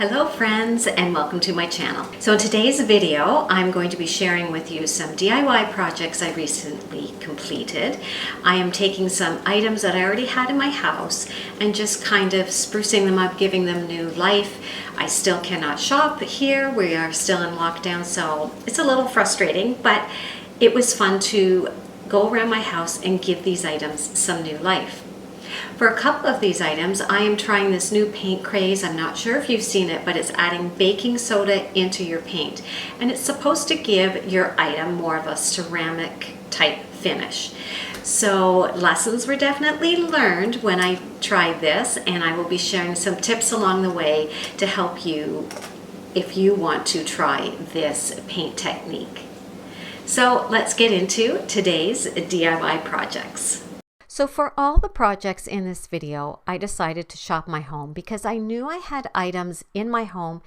Hello friends, and welcome to my channel. So in today's video, I'm going to be sharing with you some DIY projects I recently completed. I am taking some items that I already had in my house and just kind of sprucing them up, giving them new life. I still cannot shop here. We are still in lockdown, so it's a little frustrating, but it was fun to go around my house and give these items some new life. For a couple of these items, I am trying this new paint craze. I'm not sure if you've seen it, but it's adding baking soda into your paint. And it's supposed to give your item more of a ceramic type finish. So lessons were definitely learned when I tried this, and I will be sharing some tips along the way to help you if you want to try this paint technique. So let's get into today's DIY projects. So for all the projects in this video, I decided to shop my home because I knew I had items in my home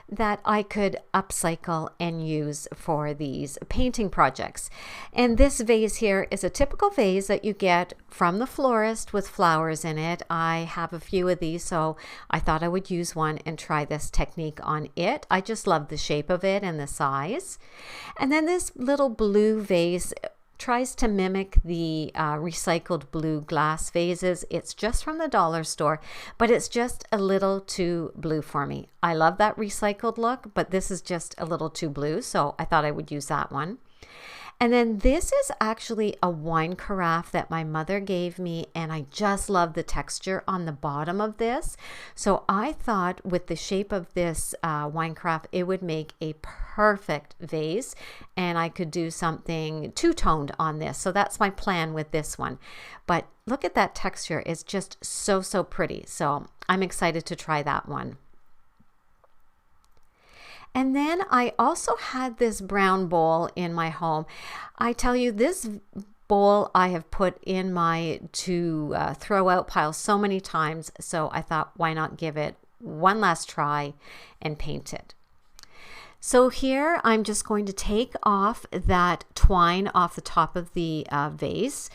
that I could upcycle and use for these painting projects. And this vase here is a typical vase that you get from the florist with flowers in it. I have a few of these, so I thought I would use one and try this technique on it. I just love the shape of it and the size. And then this little blue vase tries to mimic the recycled blue glass vases. It's just from the dollar store, but it's just a little too blue for me. I love that recycled look, but this is just a little too blue, so I thought I would use that one. And then this is actually a wine carafe that my mother gave me, and I just love the texture on the bottom of this. So I thought with the shape of this wine carafe, it would make a perfect vase, and I could do something two-toned on this. So that's my plan with this one. But look at that texture. It's just so pretty. So I'm excited to try that one. And then I also had this brown bowl in my home. I tell you, this bowl I have put in my throw out pile so many times, so I thought, why not give it one last try and paint it. So here I'm just going to take off that twine off the top of the vase,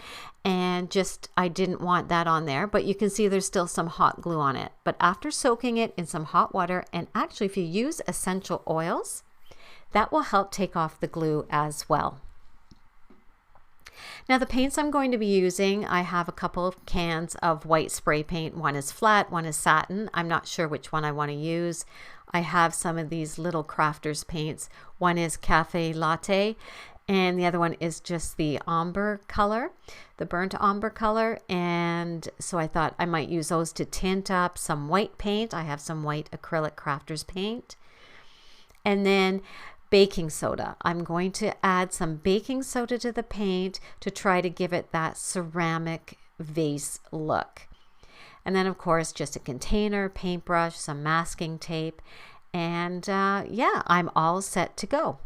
and I didn't want that on there, but you can see there's still some hot glue on it. But after soaking it in some hot water, and actually if you use essential oils, that will help take off the glue as well. Now the paints I'm going to be using, I have a couple of cans of white spray paint. One is flat, one is satin. I'm not sure which one I want to use. I have some of these little crafters paints. One is cafe latte, and the other one is just the umber color, the burnt umber color. And so I thought I might use those to tint up some white paint. I have some white acrylic crafters paint. And then baking soda. I'm going to add some baking soda to the paint to try to give it that ceramic vase look. And then of course just a container, paintbrush, some masking tape, and yeah, I'm all set to go.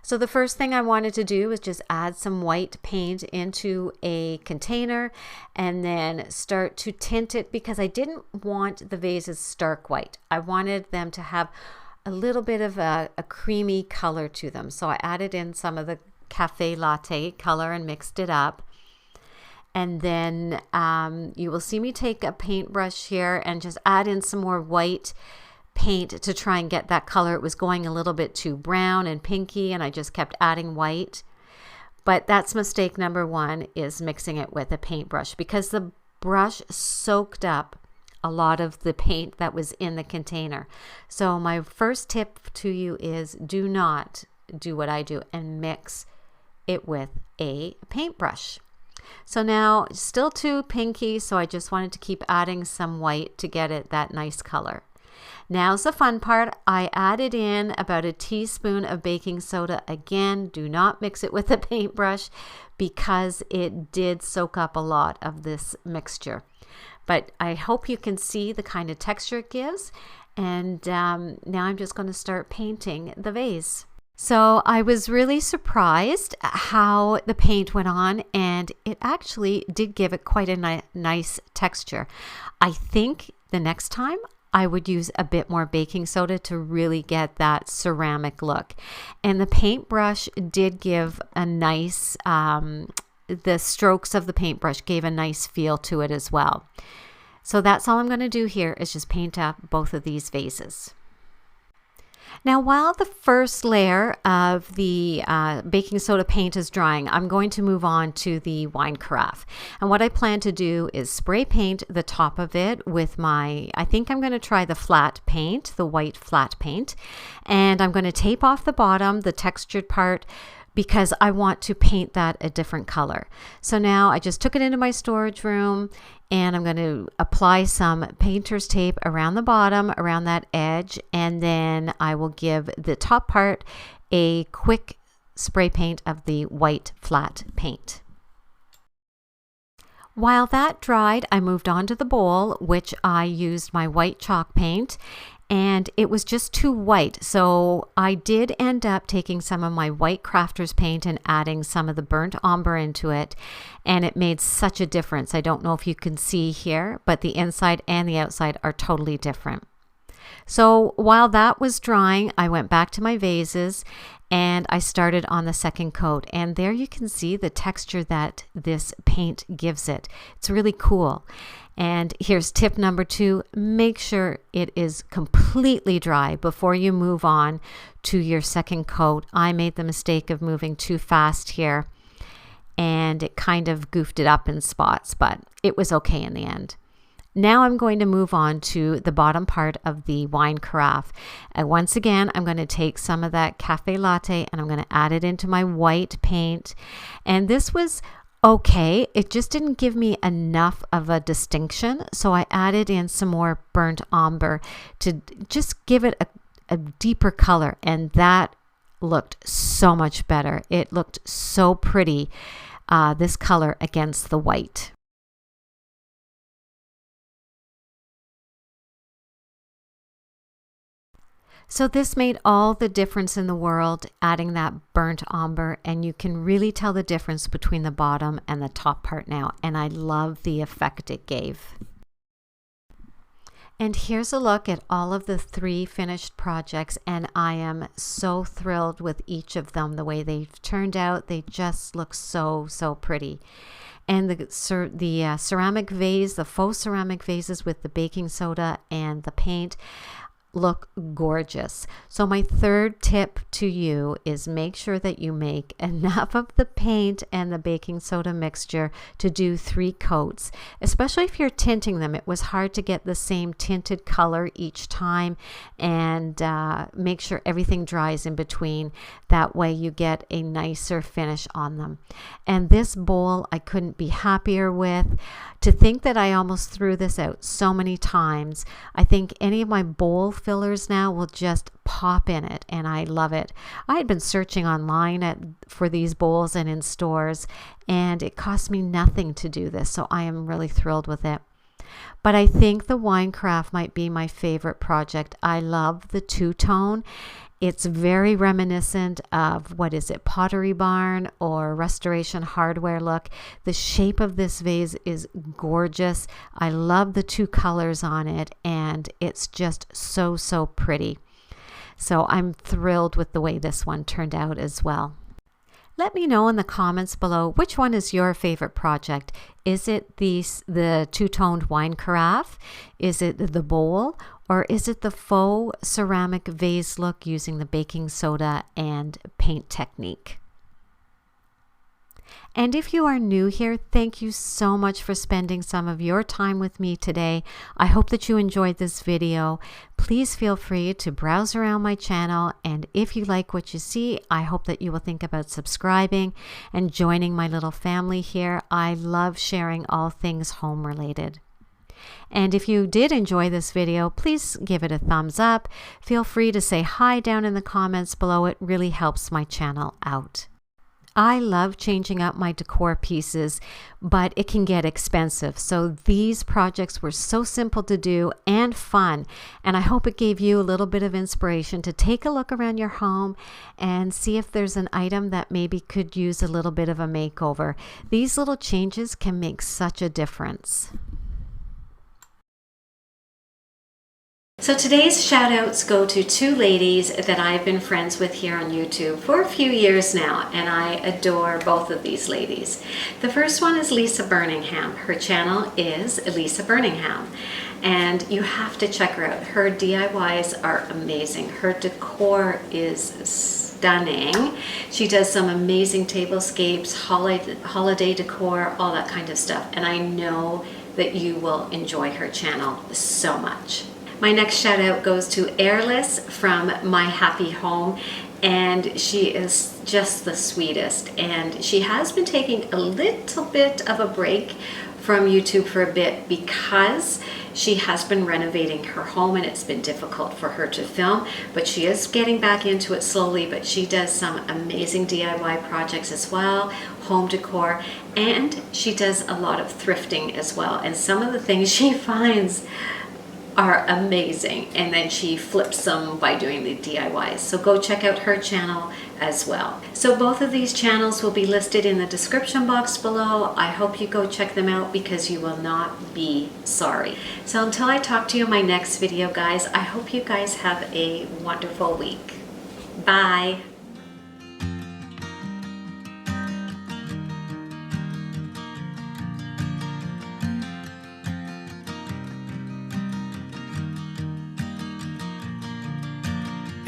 So the first thing I wanted to do was just add some white paint into a container and then start to tint it, because I didn't want the vases stark white. I wanted them to have a little bit of a creamy color to them. So I added in some of the cafe latte color and mixed it up. And then you will see me take a paintbrush here and just add in some more white paint to try and get that color. It was going a little bit too brown and pinky, and I just kept adding white. But that's mistake number one, is mixing it with a paintbrush, because the brush soaked up a lot of the paint that was in the container. So my first tip to you is do not do what I do and mix it with a paintbrush. So now still too pinky, so I just wanted to keep adding some white to get it that nice color. Now's the fun part. I added in about a teaspoon of baking soda. Again, do not mix it with a paintbrush because it did soak up a lot of this mixture. But I hope you can see the kind of texture it gives. And now I'm just going to start painting the vase. So I was really surprised how the paint went on, and it actually did give it quite a nice texture. I think the next time I would use a bit more baking soda to really get that ceramic look. And the paintbrush did give a nice, the strokes of the paintbrush gave a nice feel to it as well. So that's all I'm going to do here is just paint up both of these vases. Now, while the first layer of the baking soda paint is drying, I'm going to move on to the wine carafe. And what I plan to do is spray paint the top of it with I think I'm going to try the flat paint, the white flat paint. And I'm going to tape off the bottom, the textured part, because I want to paint that a different color. So now I just took it into my storage room and I'm going to apply some painter's tape around the bottom, around that edge, and then I will give the top part a quick spray paint of the white flat paint. While that dried, I moved on to the bowl, which I used my white chalk paint, and it was just too white. So I did end up taking some of my white crafter's paint and adding some of the burnt umber into it, and it made such a difference. I don't know if you can see here, but the inside and the outside are totally different. So while that was drying, I went back to my vases and I started on the second coat, and there you can see the texture that this paint gives it. It's really cool. And here's tip number 2, make sure it is completely dry before you move on to your second coat. I made the mistake of moving too fast here and it kind of goofed it up in spots, but it was okay in the end. Now I'm going to move on to the bottom part of the wine carafe. And once again, I'm going to take some of that cafe latte and I'm going to add it into my white paint. And this was okay. It just didn't give me enough of a distinction. So I added in some more burnt umber to just give it a deeper color. And that looked so much better. It looked so pretty, this color against the white. So this made all the difference in the world, adding that burnt umber, and you can really tell the difference between the bottom and the top part now, and I love the effect it gave. And here's a look at all of the 3 finished projects, and I am so thrilled with each of them, the way they've turned out. They just look so pretty. And the ceramic vase, the faux ceramic vases with the baking soda and the paint, look gorgeous. So my third tip to you is make sure that you make enough of the paint and the baking soda mixture to do 3 coats, especially if you're tinting them. It was hard to get the same tinted color each time, and make sure everything dries in between. That way you get a nicer finish on them. And this bowl I couldn't be happier with. To think that I almost threw this out so many times. I think any of my bowl fillers now will just pop in it, and I love it. I had been searching online for these bowls and in stores, and it cost me nothing to do this, so I am really thrilled with it. But I think the wine carafe might be my favorite project. I love the two-tone. It's very reminiscent of, what is it, Pottery Barn or Restoration Hardware look. The shape of this vase is gorgeous. I love the 2 colors on it, and it's just so pretty. So I'm thrilled with the way this one turned out as well. Let me know in the comments below, which one is your favorite project? Is it the two-toned wine carafe? Is it the bowl? Or is it the faux ceramic vase look using the baking soda and paint technique? And if you are new here, thank you so much for spending some of your time with me today. I hope that you enjoyed this video. Please feel free to browse around my channel, and if you like what you see, I hope that you will think about subscribing and joining my little family here. I love sharing all things home related. And if you did enjoy this video, please give it a thumbs up. Feel free to say hi down in the comments below. It really helps my channel out. I love changing up my decor pieces, but it can get expensive. So these projects were so simple to do and fun. And I hope it gave you a little bit of inspiration to take a look around your home and see if there's an item that maybe could use a little bit of a makeover. These little changes can make such a difference. So today's shout outs go to two ladies that I've been friends with here on YouTube for a few years now, and I adore both of these ladies. The first one is Lisa Birmingham. Her channel is Lisa Birmingham, and you have to check her out. Her DIYs are amazing. Her decor is stunning. She does some amazing tablescapes, holiday decor, all that kind of stuff, and I know that you will enjoy her channel so much. My next shout out goes to Airless from My Happy Home, and she is just the sweetest, and she has been taking a little bit of a break from YouTube for a bit because she has been renovating her home and it's been difficult for her to film, but she is getting back into it slowly. But she does some amazing DIY projects as well, home decor, and she does a lot of thrifting as well, and some of the things she finds are amazing, and then she flips them by doing the DIYs. So go check out her channel as well. So both of these channels will be listed in the description box below. I hope you go check them out because you will not be sorry. So until I talk to you in my next video, guys, I hope you guys have a wonderful week. Bye.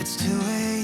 It's 2 a.m.